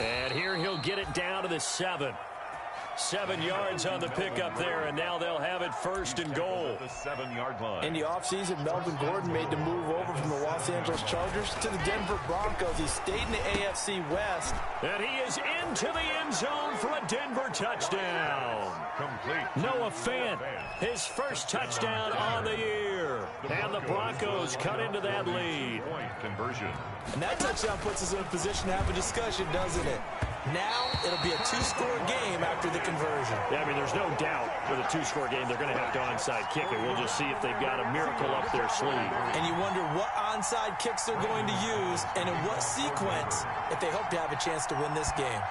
And here he'll get it down to the 7. 7 yards on the pickup there, and now they'll have it 1st and goal. The 7-yard line. In the offseason, Melvin Gordon made the move over from the Los Angeles Chargers to the Denver Broncos. He stayed in the AFC West. And he is into the end zone for a Denver touchdown. Complete. Noah Fant, his first touchdown on the year. And the Broncos cut into that lead. Point conversion. And that touchdown puts us in a position to have a discussion, doesn't it? Now it'll be a 2-score game after the conversion. Yeah, I mean, there's no doubt with a 2-score game they're going to have to onside kick it. We'll just see if they've got a miracle up their sleeve. And you wonder what onside kicks they're going to use and in what sequence if they hope to have a chance to win this game.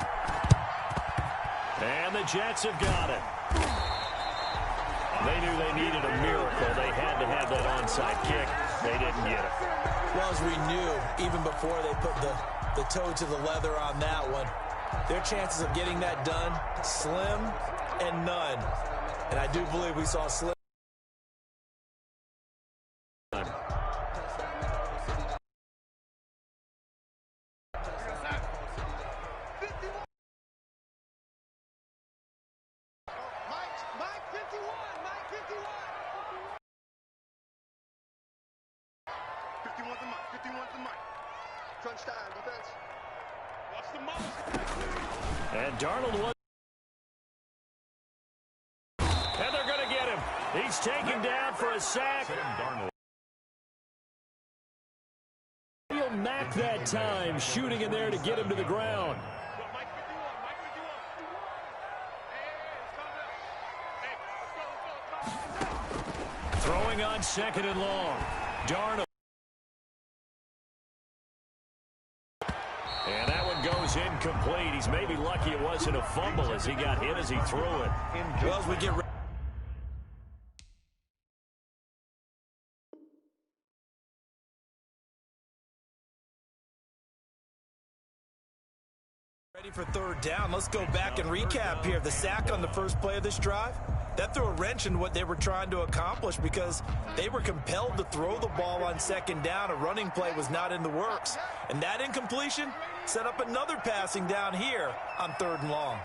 And the Jets have got it. They knew they needed a miracle. They had to have that onside kick. They didn't get it. Well, as we knew, even before they put the toe to the leather on that one, their chances of getting that done, slim and none. And I do believe we saw slim. And Darnold was. And they're going to get him. He's taken down for a sack. He'll Mack that time, shooting in there to get him to the ground. Throwing on 2nd and long. Darnold. And that one goes incomplete. He's maybe lucky it wasn't a fumble as he got hit as he threw it. Well, as we get ready for 3rd down, let's go back and recap here. The sack on the first play of this drive, that threw a wrench in what they were trying to accomplish because they were compelled to throw the ball on 2nd down. A running play was not in the works. And that incompletion set up another passing down here on 3rd and long.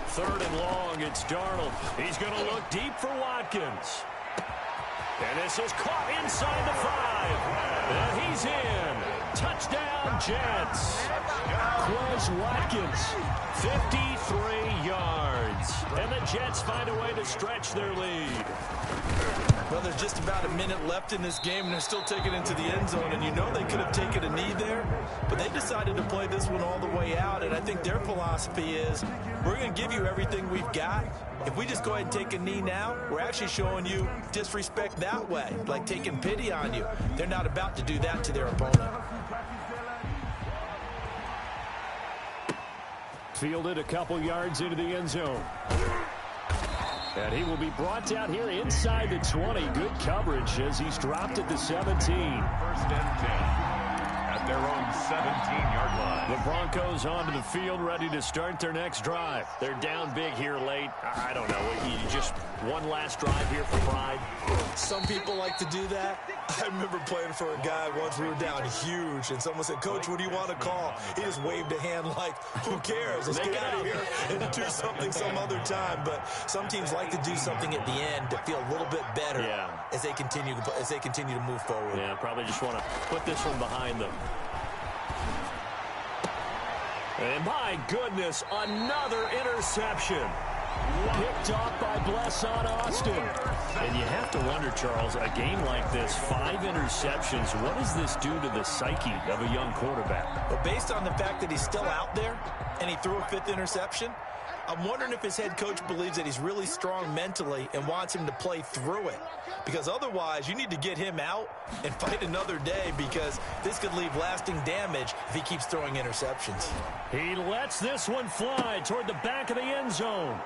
Third and long, it's Darnold. He's going to look deep for Watkins. And this is caught inside the 5. And he's in. Touchdown, Jets. Quez Watkins, 53 yards. And the Jets find a way to stretch their lead. Well, there's just about a minute left in this game, and they're still taking it into the end zone. And you know they could have taken a knee there, but they decided to play this one all the way out. And I think their philosophy is, we're going to give you everything we've got. If we just go ahead and take a knee now, we're actually showing you disrespect that way, like taking pity on you. They're not about to do that to their opponent. Fielded a couple yards into the end zone. And he will be brought down here inside the 20. Good coverage as he's dropped at the 17. 1st and 10. At their own 17-yard line. The Broncos onto the field, ready to start their next drive. They're down big here late. I don't know. Just one last drive here for pride. Some people like to do that. I remember playing for a guy once. We were down huge, and someone said, "Coach, what do you want to call?" He just waved a hand like, "Who cares? Let's get out of here and do something some other time." But some teams like to do something at the end to feel a little bit better as they continue to move forward. Yeah, probably just want to put this one behind them. And my goodness, another interception. Picked off by Blesson Austin. And you have to wonder, Charles, a game like this, 5 interceptions, what does this do to the psyche of a young quarterback? But based on the fact that he's still out there and he threw a 5th interception, I'm wondering if his head coach believes that he's really strong mentally and wants him to play through it. Because otherwise, you need to get him out and fight another day, because this could leave lasting damage if he keeps throwing interceptions. He lets this one fly toward the back of the end zone.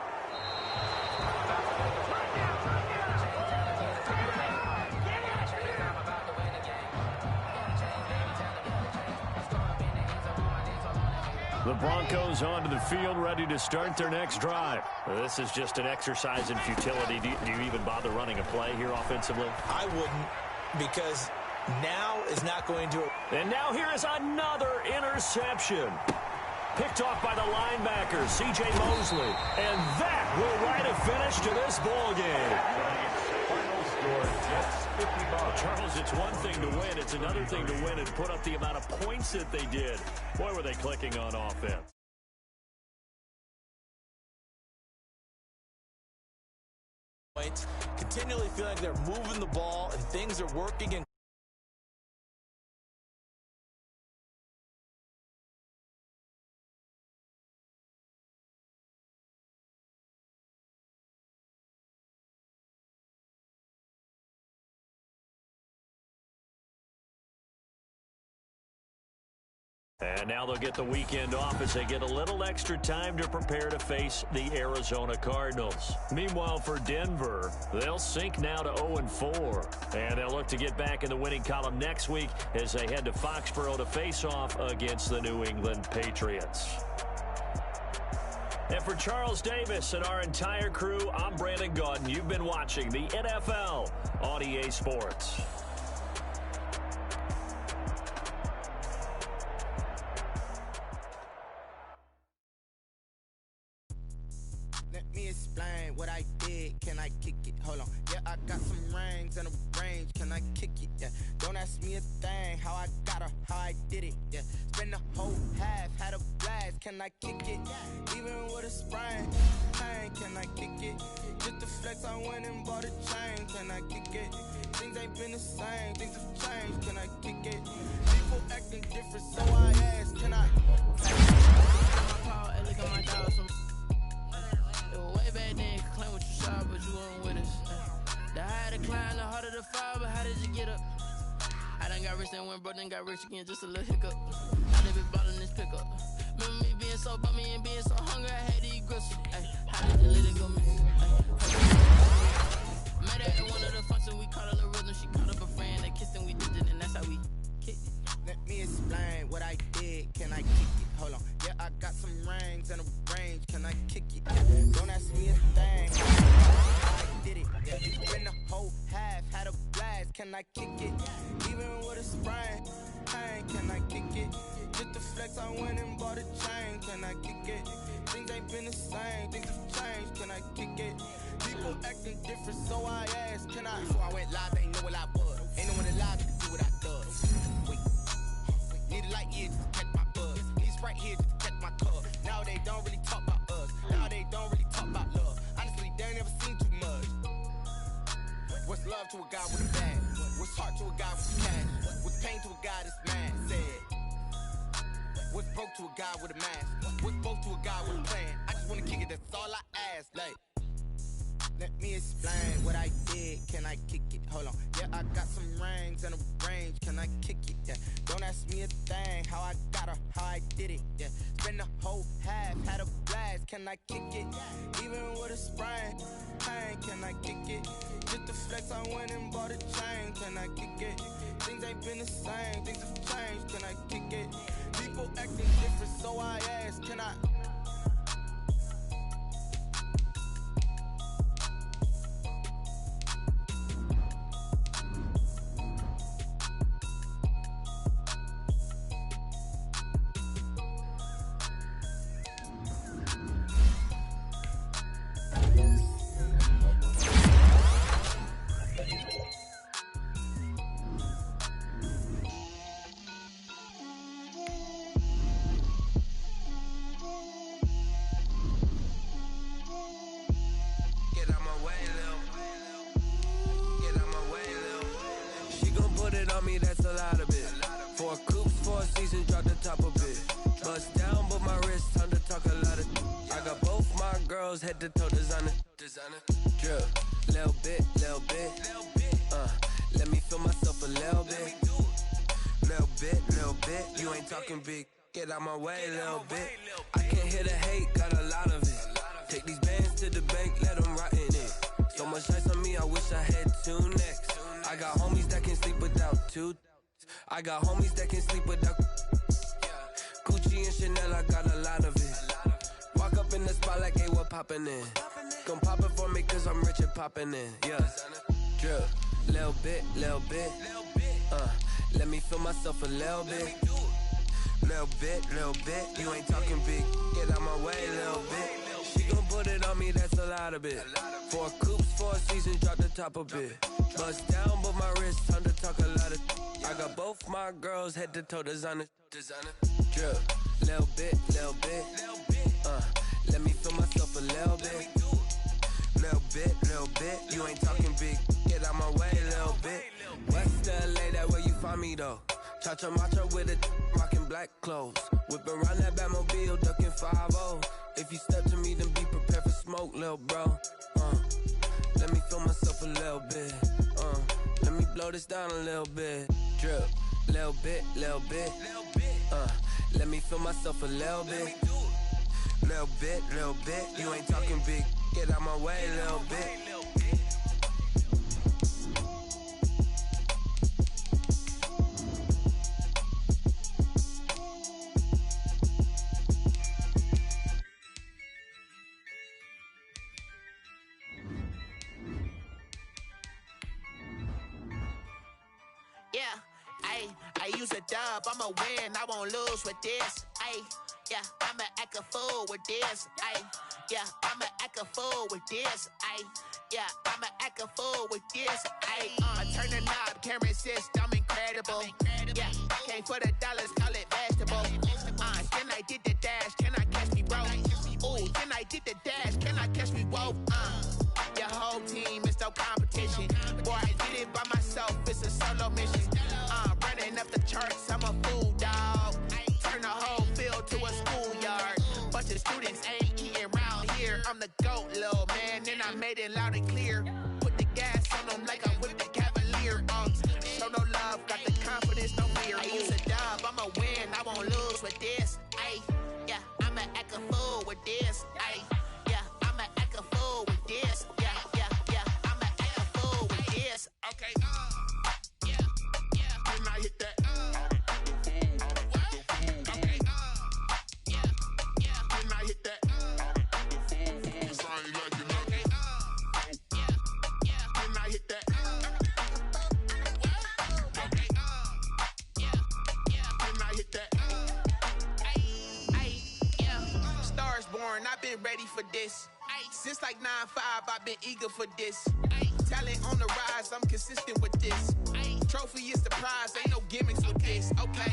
The Broncos onto the field, ready to start their next drive. This is just an exercise in futility. Do you even bother running a play here offensively? I wouldn't, because now is not going to... And now here is another interception. Picked off by the linebacker, C.J. Mosley. And that will write a finish to this ball game. Final score, Jets 55. Charles, it's one thing to win. It's another thing to win and put up the amount of points that they did. Boy, were they clicking on offense. Continually feel like they're moving the ball and things are working in. And now they'll get the weekend off as they get a little extra time to prepare to face the Arizona Cardinals. Meanwhile, for Denver, they'll sink now to 0-4. And they'll look to get back in the winning column next week as they head to Foxborough to face off against the New England Patriots. And for Charles Davis and our entire crew, I'm Brandon Gaudin. You've been watching the NFL on EA Sports. What I did, can I kick it? Hold on, yeah, I got some rings and a range, can I kick it? Yeah, don't ask me a thing, how I got her, how I did it. Yeah, spend the whole half, had a blast, can I kick it? Even with a sprain, can I kick it? Just to flex, I went and bought a chain, can I kick it? Things ain't been the same, things have changed, can I kick it? People acting different, so I asked, can I? Look at my dog, way back then, claim what you saw, but you weren't with us. The higher the climb, the harder the fall, but how did you get up? I done got rich and went broke, then got rich again, just a little hiccup. I done been ballin' this pickup. Remember me being so bummy and being so hungry, I had to eat gristle. How did you let it go, miss? Met her at one of the functions, we caught her the rhythm, she caught up a friend, they kissed and we did it, and that's how we kicked it. Let me explain what I did, can I kick it? Hold on, yeah, I got some rings and a range, can I kick it? Yeah. Don't ask me a thing, I did it. Yeah. Spend the whole half, had a blast, can I kick it? Even with a sprain, can I kick it? Just to flex, I went and bought a chain, can I kick it? Things ain't been the same, things have changed, can I kick it? People acting different, so I asked, can I? Before I went live, they ain't know what I was. Ain't no one alive that could do what I does. Wait, need a light here just to catch my buzz. Need Sprite here just to catch my cup. Now they don't really talk about us. Now they don't really talk about love. Honestly, they ain't never seen too much. What's love to a guy with a bag? What's heart to a guy with cash? What's pain to a guy that's mad? Said. What's broke to a guy with a mask? What's broke to a guy with a plan? I just wanna kick it, that's all I ask. Like, let me explain what I did, can I kick it? Hold on, yeah, I got some rings and a range, can I kick it? Yeah, don't ask me a thing, how I got her, how I did it. Yeah, spend the whole half, had a blast, can I kick it? Even with a sprain, can I kick it? Just to flex, I went and bought a chain, can I kick it? Things ain't been the same, things have changed, can I kick it? People acting different, so I asked, can I? season, drop the top a bit. Bust down, but my wrist, time to talk a lot of. I got both my girls head to toe designer. Drip, little bit. Let me feel myself a little bit. Little bit. You ain't talking big. Get out my way, little bit. I can't hear the hate, got a lot of it. Take these bands to the bank, let them rot in it. So much ice on me, I wish I had two necks. I got homies that can sleep without two. I got homies that can sleep without. Gucci and Chanel, I got a lot of it. Walk up in the spot like, hey, what poppin' in? Gon' pop it for me, cause I'm rich and poppin' in. Yeah, drip, little bit. Let me feel myself a little bit. Little bit. You ain't talking big. Get out my way, little bit. She gon' put it on me, that's a lot of it. 4 coops, 4 seasons, drop the top a bit. Bust down, but my wrist, time to talk a lot of. I got both my girls head to toe designer. Drip, little bit. Let me feel myself a little bit. Little bit. You ain't talking big. Get out my way, little bit. West LA, that where you find me though. Cha-cha macha with a rockin' black clothes. Whip around that Batmobile, ducking 5-0. If you step to me, then be prepared for smoke, lil' bro. Let me feel myself a little bit. Let me blow this down a little bit. Drip, little bit. Let me feel myself a little bit. Little bit. You ain't talking big. Get out my way, little bit. I use a dub, I'ma win, I won't lose with this. I'ma act a fool with this. I'ma act a fool with this. I'ma act a fool with this. I turn the knob, can't resist, I'm incredible. Came for the dollars, call it vegetable. Then I did the dash, can I catch me, bro? Ooh, then I did the dash, can I catch me, whoa? Your whole team is no competition. Boy, I did it by myself, it's a solo mission. Running up the charts, I'm a fool, dog. Turn the whole field to a schoolyard. Bunch of students ain't eating round here. I'm the GOAT, little man, and I made it loud and clear. Put the gas on them like I whipped the Cavalier. Show no love, got the confidence, no fear. I use a dub, I'ma win, I won't lose with this. I'ma act a fool with this. I'ma act a fool with this. I'ma act a fool with this. Okay. When I hit that. I've been ready for this. Since like 9-5, I've been eager for this. Talent on the rise, I'm consistent with this. Trophy is the prize, ain't no gimmicks with this. Okay,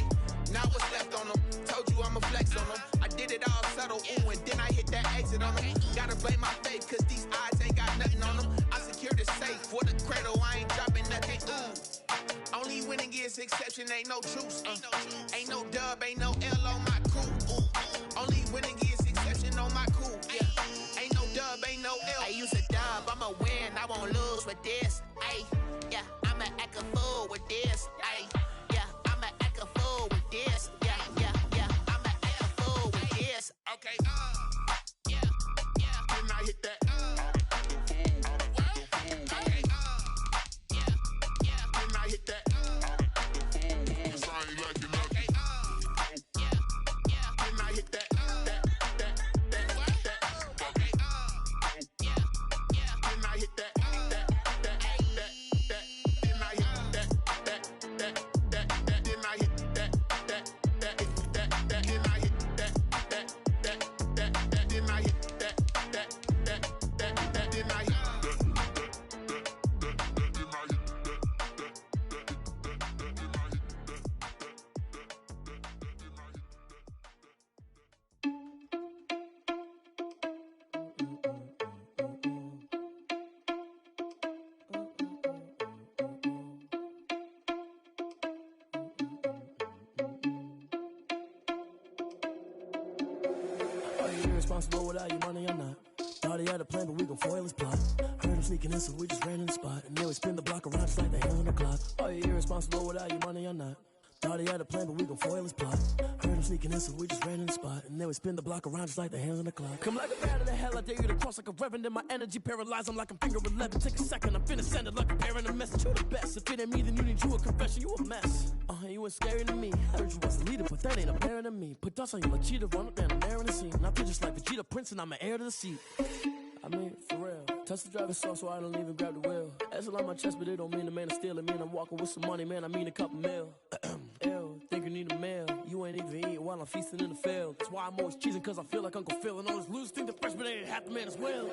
now what's left on them? Told you I'ma flex on them. I did it all subtle, ooh, and then I hit that exit on them. Gotta blame my faith, cause these odds ain't got nothing on them. I secured the safe for the cradle, I ain't dropping nothing, ooh. Only winning is exception, ain't no truce. Ain't no dub, ain't no L on my crew. Only winning is exception on my crew. Ain't no dub, ain't no L. I use a dub, I'ma win, I won't lose with this. I'ma act a fool with this. I'ma act a fool with this. I'ma act a fool with this. Okay. When I hit that. When I hit that. you irresponsible without your money or not? Thought he had a plan, but we gon' foil his plot. Heard him sneaking in, so we just ran in the spot. And then we spin the block around just like the hands on the clock. Are you irresponsible without your money or not? Thought he had a plan, but we gon' foil his plot. Heard him sneaking in, so we just ran in the spot. And then we spin the block around just like the hands on the clock. Come like a bat of the hell, I dare you to cross like a reverend. And my energy paralyzed, I'm like I'm finger 11. Take a second, I'm finna send it like a parent a message. You the best, if it ain't me, then you need you a confession. You a mess, you ain't scary to me. I heard you was a leader, but that ain't apparent to me. Put dust on you like cheetah, run up down the air in the scene. And I feel just like Vegeta Prince, and I'm an heir to the seat. I mean, for real. Touch the driver's soft, so I don't even grab the wheel. That's on my chest, but it don't mean the man is stealing. Mean I'm walking with some money, man, I mean a couple mil. Ew, think you need a meal. You ain't even eating while I'm feasting in the field. That's why I'm always cheesing, cause I feel like Uncle Phil. And all this losers think the freshman ain't half the man as well.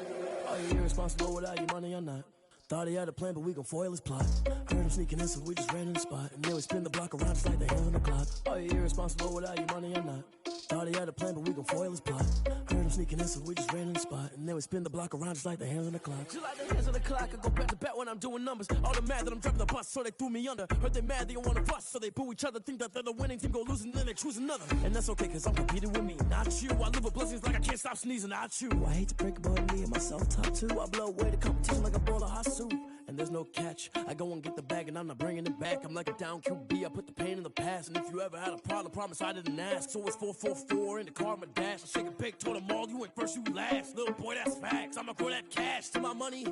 Are you irresponsible without your money or not? Thought he had a plan, but we gon' foil his plot. Heard him sneaking in, so we just ran in the spot. And then we spin the block around just like the hands on the clock. Are you irresponsible without your money or not? Thought he had a plan, but we gon' foil his plot. Heard him sneaking in, so we just ran in the spot. And then we spin the block around just like the hands on the clock. Just like the hands on the clock, I go back to back when I'm doing numbers. All the mad that I'm driving the bus, so they threw me under. Heard they mad, they don't wanna bust, so they boo each other. Think that they're the winning team, go losing, then they choose another. And that's okay, cause I'm competing with me, not you. I live with blessings like I can't stop sneezing, not you. I hate to break it, but me and myself top two. I blow away the competition like a bowl of hot soup. And there's no catch. I go and get the bag and I'm not bringing it back. I'm like a down QB, I put the pain in the past. And if you ever had a problem, promise I didn't ask. So it's 444 in the car, my dash. I shake a big, told them all, you went first, you last. Little boy, that's facts. I'ma grow that cash to my money. You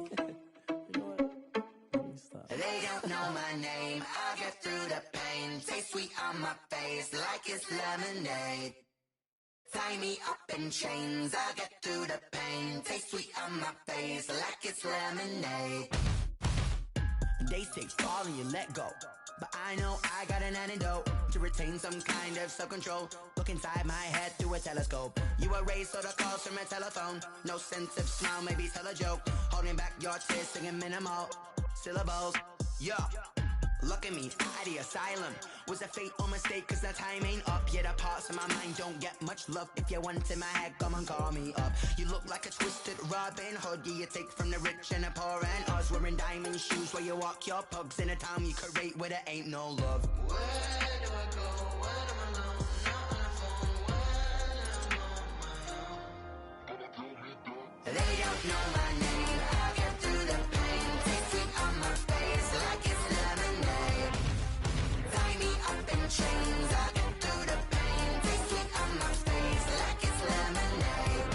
know what? They don't know my name, I'll get through the pain. Taste sweet on my face like it's lemonade. Tie me up in chains, I'll get through the pain. Taste sweet on my face like it's lemonade. They say fall and you let go, but I know I got an antidote to retain some kind of self-control. Look inside my head through a telescope. You erase all the calls from a telephone. No sense of smile, maybe tell a joke. Holding back your tears, singing minimal syllables. Yeah, look at me, out the asylum. Was a fate or mistake, cause the time ain't up. Yeah, the parts of my mind don't get much love. If you want in my head, come and call me up. You look like a twisted Robin Hood. Yeah, you take from the rich and the poor and us. Wearing diamond shoes where you walk your pugs. In a town you create where there ain't no love. Where do I go? When I'm alone? Not on the phone. When I'm on my own. They don't know my name, I'll get through the pain. Taste sweet on my face like it's lemonade. Tie me up in chains, I'll get through the pain. Taste sweet on my face like it's lemonade.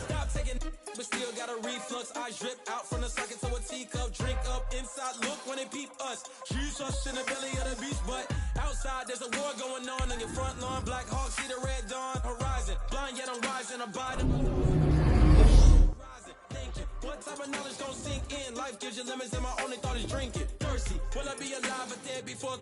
Stop taking, but still got a reflux. I drip out from the socket to a teacup. Drink up inside, look when they peep us. Shoes us in the belly of the beach, but outside there's a war going on your front lawn. Black Hawk, see the red dawn horizon. Blind yet I'm rising, abiding. What type of knowledge gon' sink in? Life gives you lemons and my only thought is drinking. Thirsty, will I be alive or dead before